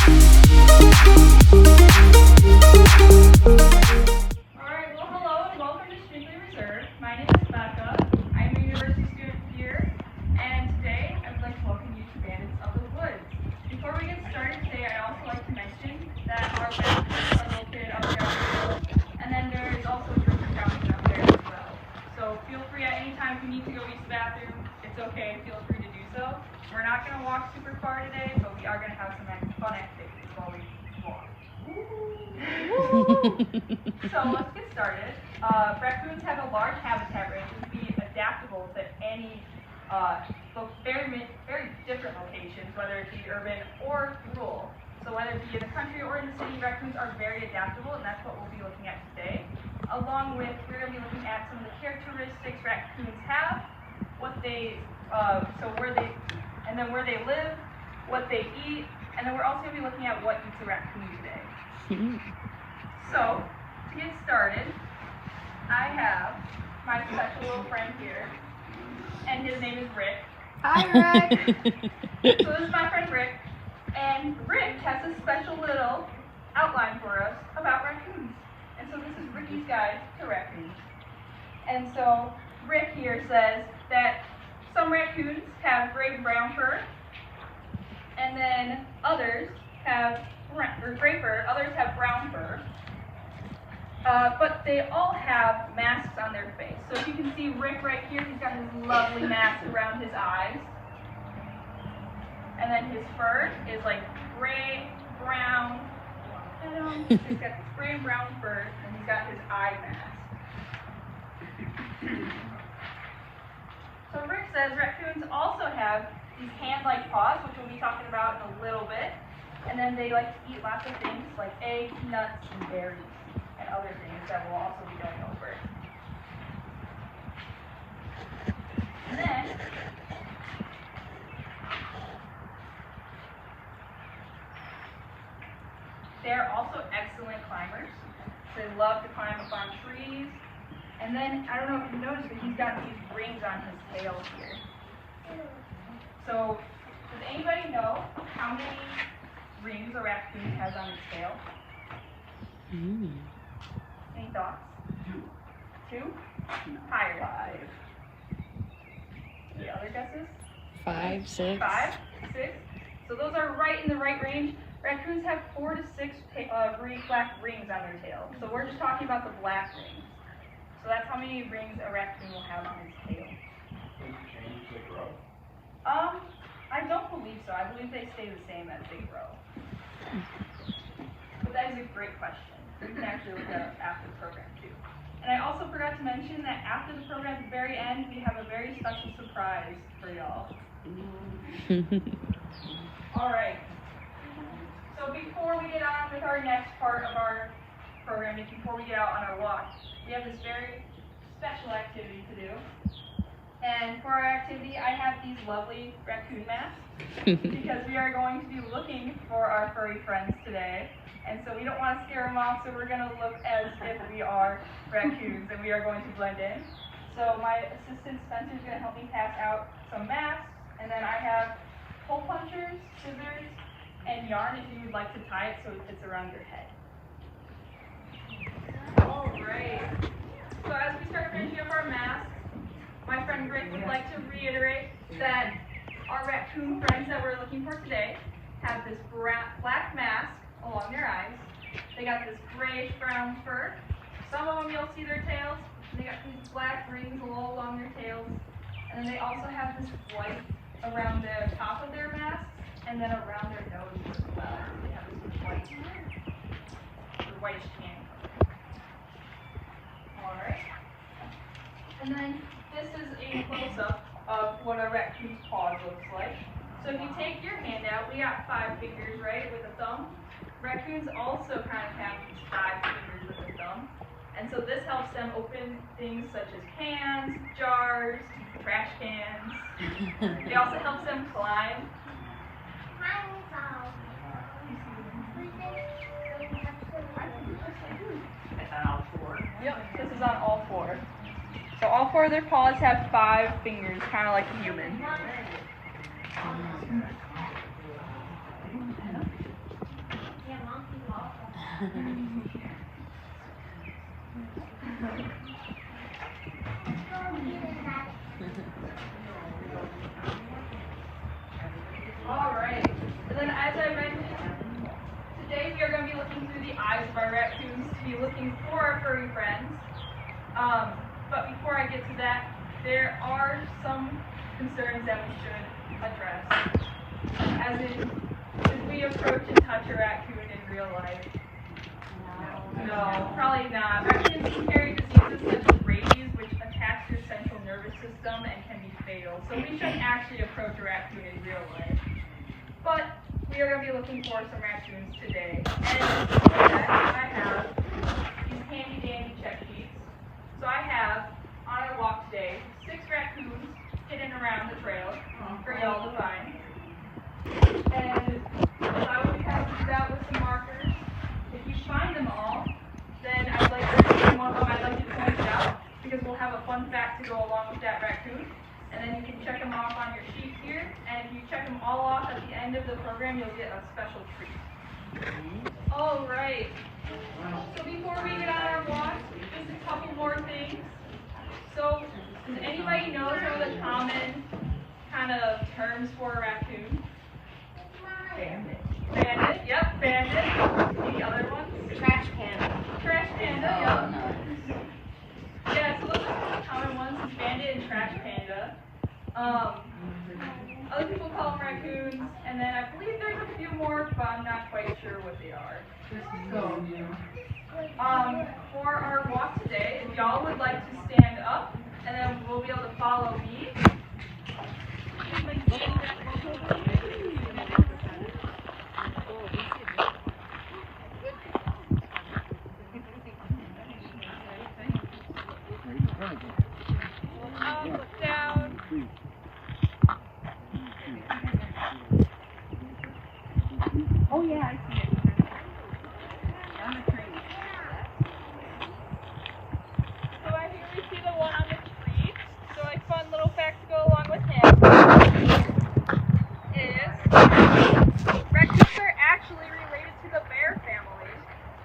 Alright, well hello and welcome to Schmeeckle Reserve. My name is Becca. I'm a university student here, and today I would like to welcome you to Bandits of the Woods. Before we get started today, I'd also like to mention that our bathrooms are located up there on the hill, and then there is also a drinker fountain up there as well. So feel free at any time if you need to go use the bathroom, it's okay, feel free to do so. We're not going to walk super far today, but we are going to have some fun activities while we walk. So let's get started. Raccoons have a large habitat range and can be adaptable to any very different locations, whether it be urban or rural. So whether it be in the country or in the city, raccoons are very adaptable, and that's what we'll be looking at today. Along with, we're going to be looking at some of the characteristics raccoons have, where they live, what they eat, and then we're also going to be looking at what eats a raccoon today. So, to get started, I have my special little friend here, and his name is Rick. Hi, Rick. So this is my friend Rick, and Rick has a special little outline for us about raccoons. And so this is Ricky's guide to raccoons. And so Rick here says that some raccoons have gray-brown fur, and then others have gray fur, others have brown fur. But they all have masks on their face. So if you can see Rick right here, he's got his lovely mask around his eyes. And then his fur is like gray, brown. He's got this gray and brown fur, and he's got his eye mask. So Rick says raccoons also have these hand-like paws, which we'll be talking about in a little bit. And then they like to eat lots of things like eggs, nuts, and berries, and other things that we'll also be going over. And then, they're also excellent climbers. So they love to climb up on trees. And then, I don't know if you noticed, but he's got these rings on his tail here. So, does anybody know how many rings a raccoon has on his tail? Any thoughts? Two? Higher. 5. Any other guesses? 5, 6. 5, 6. So those are right in the right range. Raccoons have 4 to 6 black rings on their tail. So we're just talking about the black rings. So that's how many rings a raccoon will have on his tail. Does it change as they grow? I don't believe so. I believe they stay the same as they grow. But that is a great question. You can actually look that up after the program too. And I also forgot to mention that after the program, at the very end, we have a very special surprise for y'all. All right. So before we get on with our next part of our program, before we get out on our walk, we have this very special activity to do. And for our activity, I have these lovely raccoon masks because we are going to be looking for our furry friends today. And so we don't want to scare them off, so we're going to look as if we are raccoons and we are going to blend in. So my assistant Spencer is going to help me pass out some masks, and then I have hole punchers, scissors, and yarn if you would like to tie it so it fits around your head. Alright, so as we start finishing up our masks, my friend Rick would like to reiterate that our raccoon friends that we're looking for today have this black mask along their eyes. They got this grayish-brown fur. Some of them you'll see their tails. They got these black rings all along their tails. And then they also have this white around the top of their masks and then around their nose as well. They have this whitish tan color. Alright. And then this is a close-up of what a raccoon's paws looks like. So if you take your hand out, we got 5 fingers, right, with a thumb. Raccoons also kind of have these 5 fingers with a thumb. And so this helps them open things such as cans, jars, trash cans. It also helps them climb. Yep, this is on all 4. So all 4 of their paws have 5 fingers, kind of like a human. Alright, and then as I mentioned, today we are going to be looking through the eyes of our raccoons to be looking for our furry friends. But before I get to that, there are some concerns that we should address. As in, should we approach and touch a raccoon in real life? No, probably not. Raccoons can carry diseases such as rabies, which attacks your central nervous system and can be fatal. So we shouldn't actually approach a raccoon in real life. But we are going to be looking for some raccoons today. And for that, I have these handy dandy check sheets. So I have, on our walk today, 6 raccoons hidden around the trail for y'all to find. And I will be passing these out with some markers. If you find them all, then I'd like to point one of them I'd like you to point it out, because we'll have a fun fact to go along with that raccoon. And then you can check them off on your sheet here. And if you check them all off at the end of the program, you'll get a special treat. All right. So before we get on our walk, just a couple more things. So does anybody know some of the common kind of terms for a raccoon? Bandit. Bandit, yep, bandit. Any other ones? Trash can. Trash panda, yep. Yeah, so those are the common ones, bandit and trash panda. Other people call them raccoons, and then I believe there's a few more, but I'm not quite sure what they are. So, for our walk today, if y'all would like to stand up, and then we'll be able to follow me. Look down. Oh yeah, I see it. On the tree. So I here we see the one on the tree. So a fun little fact to go along with him is raccoons are actually related to the bear family.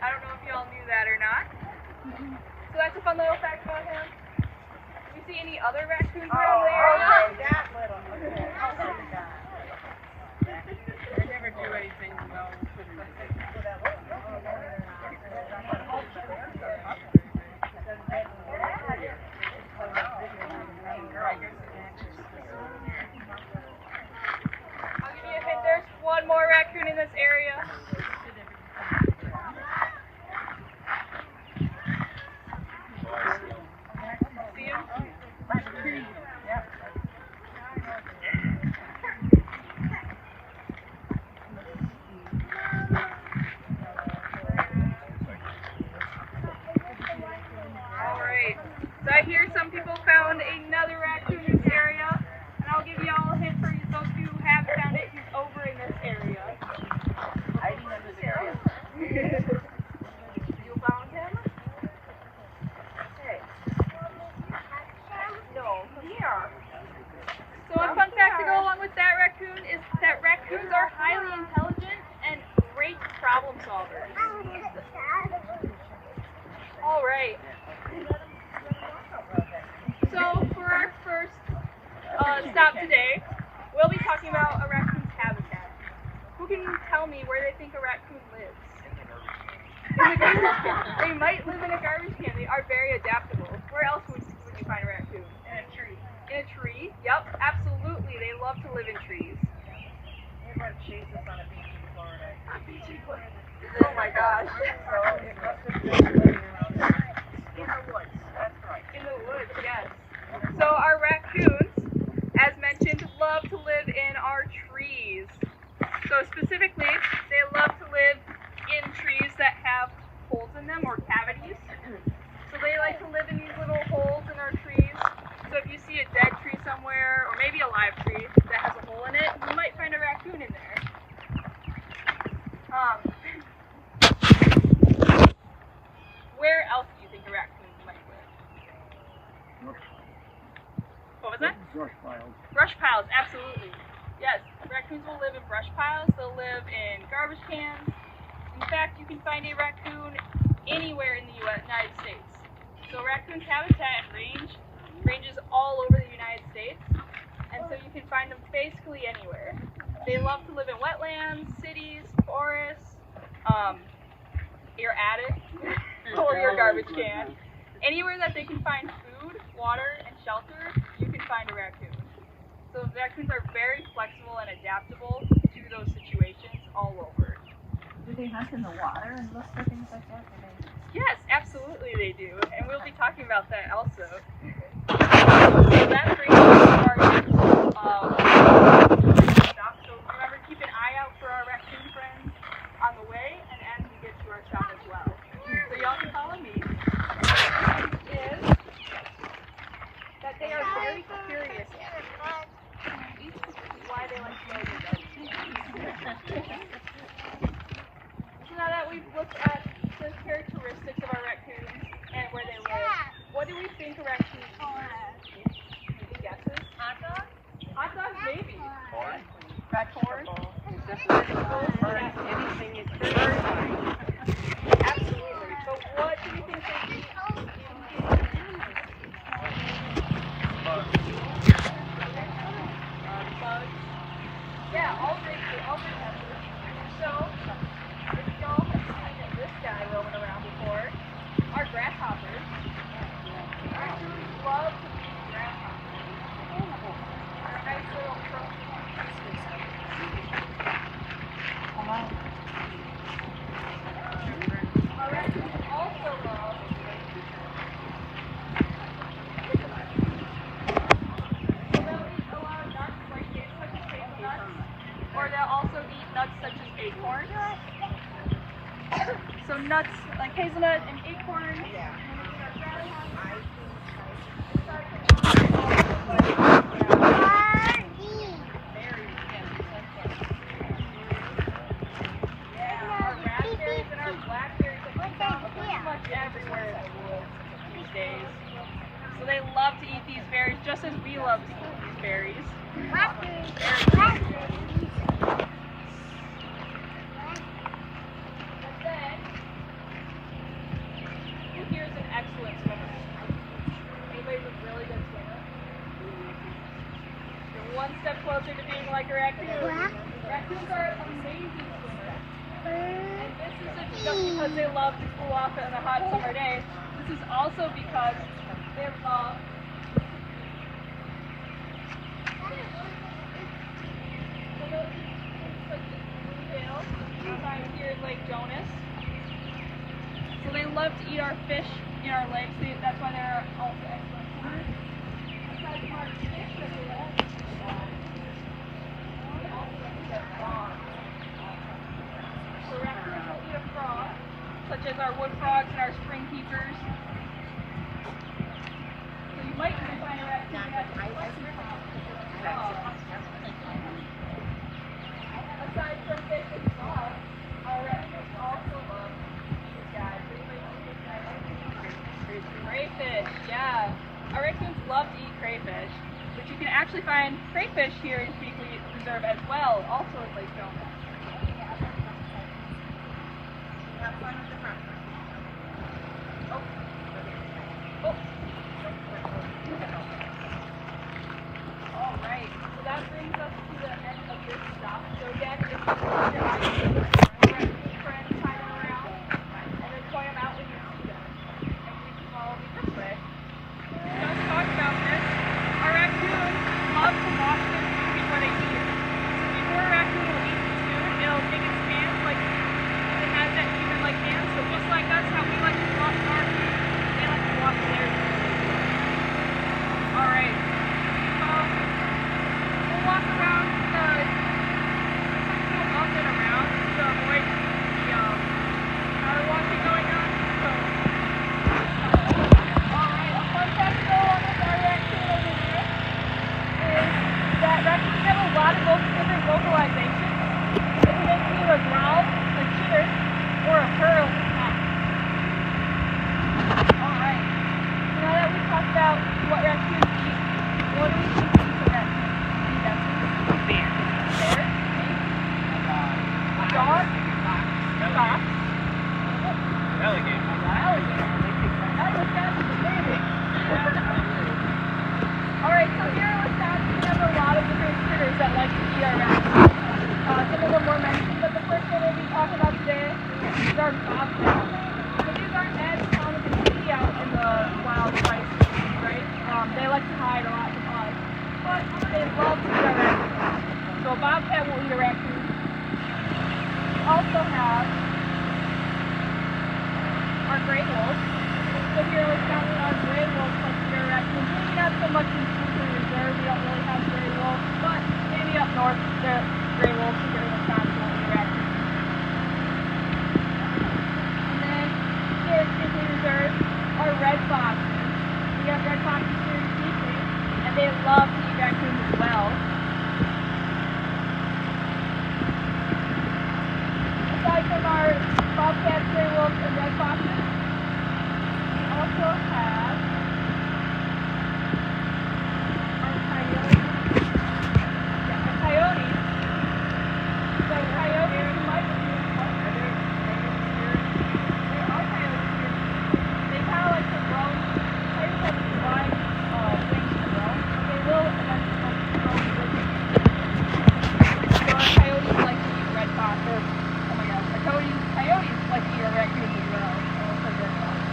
I don't know if y'all knew that or not. So that's a fun little fact about him. Do you see any other raccoons around the area? That little. Okay. I'll see that. They never do anything well. I'll give you a hint. There's one more raccoon in this area. See him? Alright, so I hear some people found another raccoon in this area, and I'll give y'all a hint for those who have found it. He's over in this area. Hiding in this area. You found him? Hey. No, here. So a fun fact to go along with that raccoon is that raccoons are highly intelligent and great problem solvers. Alright. So for our first stop today, we'll be talking about a raccoon's habitat. Who can tell me where they think a raccoon lives? In a garbage can. They might live in a garbage can. They are very adaptable. Where else would you find a raccoon? In a tree. In a tree? Yep, absolutely. They love to live in trees. Everyone chases on a beach in Florida. On beach in Florida. Oh my gosh. So it must have been living around there. In the woods. That's right. In the woods, yes. So our raccoons, as mentioned, love to live in our trees. So specifically, they love to live in trees that have holes in them or cavities. So they like to live in these little holes in our trees. So if you see a dead tree somewhere, or maybe a live tree that has a hole in it, you might find a raccoon in there. Where else do you think a raccoon might live? What was that? Brush piles. Brush piles, absolutely. Yes, raccoons will live in brush piles. They'll live in garbage cans. In fact, you can find a raccoon anywhere in the United States. So raccoons' habitat and ranges all over the United States, and so you can find them basically anywhere. They love to live in wetlands, cities, forests, your attic, or your garbage can. Anywhere that they can find food, water, and shelter, you can find a raccoon. So raccoons are very flexible and adaptable to those situations all over. Do they hunt in the water and look for things like that? Yes, absolutely they do, and we'll be talking about that also. So that brings us to our stop. So remember, keep an eye out for our raccoon friends on the way and as we get to our stop as well. So y'all can follow me. Is that they are very curious animals. Why they like to So now that we've looked at the characteristics of our raccoons and where they live, what do we think a raccoon is? Any guesses? Hot dogs? Hot dogs, maybe. Corn? Corn? Anything is fine. Absolutely. But what do you think they eat? Bugs. Yeah, all great answers. So, if y'all have seen this guy roaming around before, our grasshoppers. Raccoons love to eat grasshoppers. They're a nice little protein. Our raccoons also love or they'll also eat nuts such as acorns. So nuts like hazelnut and acorns. Our raspberries and our blackberries are found pretty much everywhere in the world these days. So they love to eat these berries just as we love to eat these berries. Here's an excellent swimmer. Anybody's a really good swimmer? You're one step closer to being like a raccoon. Raccoons are amazing swimmers. And this isn't just because they love to cool off on a hot summer day. This is also because they love here in Lake Jonas. So they love to eat our fish in our lakes. That's why they're also excellent swimmers. Aside from our fish that they love, they also eat our frogs. So raccoons will eat a frog, such as our wood frogs and our spring keepers. So you might even find a raccoon that has aside from fish and frogs, our raccoons also love these guys. Crayfish, yeah. Our raccoons love to eat crayfish, but you can actually find crayfish here in Schmeeckle Reserve as well, also in Lake Jonas. All right, so that brings us to the end of this stop. So again, if you want your eyes raccoon friends hiding around, and then point them out when you see them, and you can follow me this way. Just talk about this. Our raccoons love to wash their food before they eat it. So before a raccoon will eat, our bobcats. So these aren't as common to see out in the wild places, right? They like to hide a lot from us, but they love to eat our raccoons. So a bobcat will eat a raccoon. We also have our gray wolves. So here in Wisconsin, our gray wolves like to eat our raccoons. Maybe not so much in Schmeeckle Reserve, we don't really have gray wolves, but maybe up north, the gray wolves here in Wisconsin will eat a raccoon. And then here in Schmeeckle Reserve, our red foxes. We have red foxes here in Schmeeckle, and they love to eat raccoons as well. Aside from our bobcats, gray wolves, and red foxes, we also have our coyotes. Yeah, our coyotes. So coyotes, you might be there are coyotes here. They kind of like to roam. Coyotes have these wide wings to roam. They will eventually roam with you. So our coyotes like to eat red foxes. Oh my gosh, our coyotes like to eat our raccoons as well. Almost like red foxes.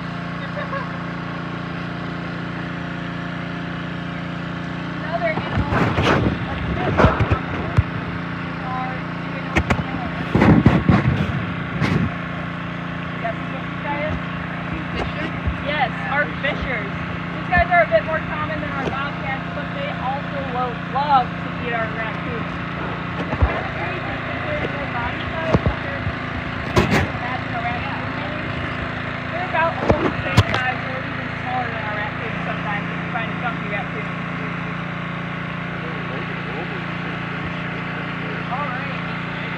Another animal are fish. Yes, what this guy is? Yes, our fishers. These guys are a bit more common than our bobcats, but they also love to eat our raccoons. It's kind of crazy considering their body size compared to, imagine a raccoon maybe. They're about almost the same size or even smaller than our raccoons sometimes if you find a chunky raccoon. Alright.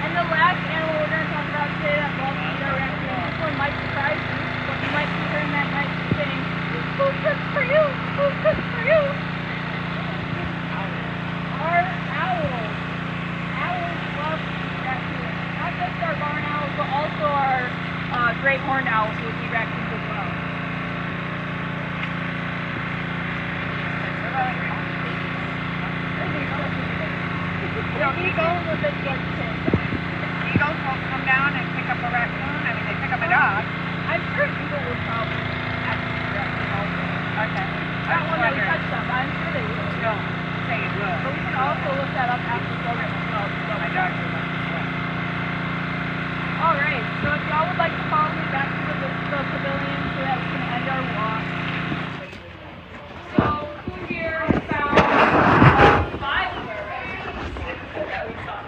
And the last animal we're going to talk about today that loves to eat our raccoons, this one might surprise you, but you might be hearing that night sing, "Who cooks for you? Who cooks for you?" Our owls. Owls love to eat raccoons. Not just our barn owls, but also our great horned owls will eat raccoons as well. The eagles are big like kids. Eagles will come down and pick up a raccoon. I mean, they pick up a dog. I'm sure an eagle would probably actually eat a raccoon also. Okay. That one that we touched on, I'm sure they would. Don't say it would. But we can also look that up after the program as well. My dog would like to say. Alright, so if y'all would like to follow me back to the pavilion so that we can end our walk. So, who here found 5 of our raccoons that we saw?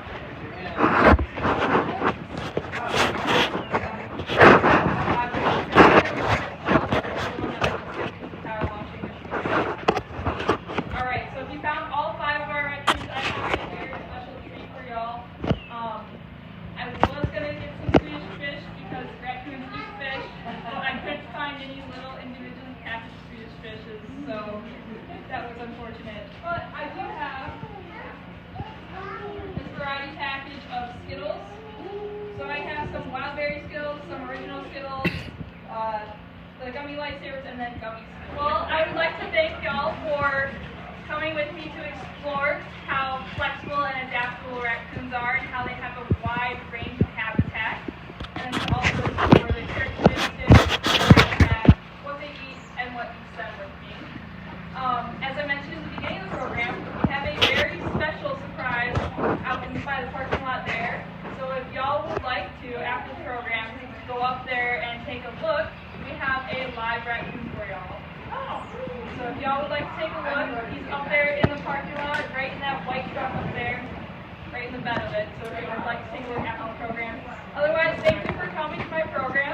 Alright, so if you found all 5 of our raccoons, I have a very special treat for y'all. I was going to get some Swedish fish because raccoons eat fish, but I couldn't find any little individually packaged Swedish fishes, so that was unfortunate. But I do have this variety package of Skittles. So I have some wild berry Skittles, some original Skittles, the gummy lightsabers, and then gummy Skittles. Well, I would like to thank y'all for coming with me to explore how flexible and adaptable raccoons are and how they have a wide range of habitat, and also explore the characteristics, habitat, what they eat, and what eats them with me. As I mentioned at the beginning of the program, we have a very special surprise out by the parking lot there. So if y'all would like to, after the program, go up there and take a look, we have a live raccoon for y'all. So if y'all would like to take a look, he's up there in the parking lot, right in that white truck up there, right in the bed of it. So if you would like to take a look after the program. Otherwise, thank you for coming to my program.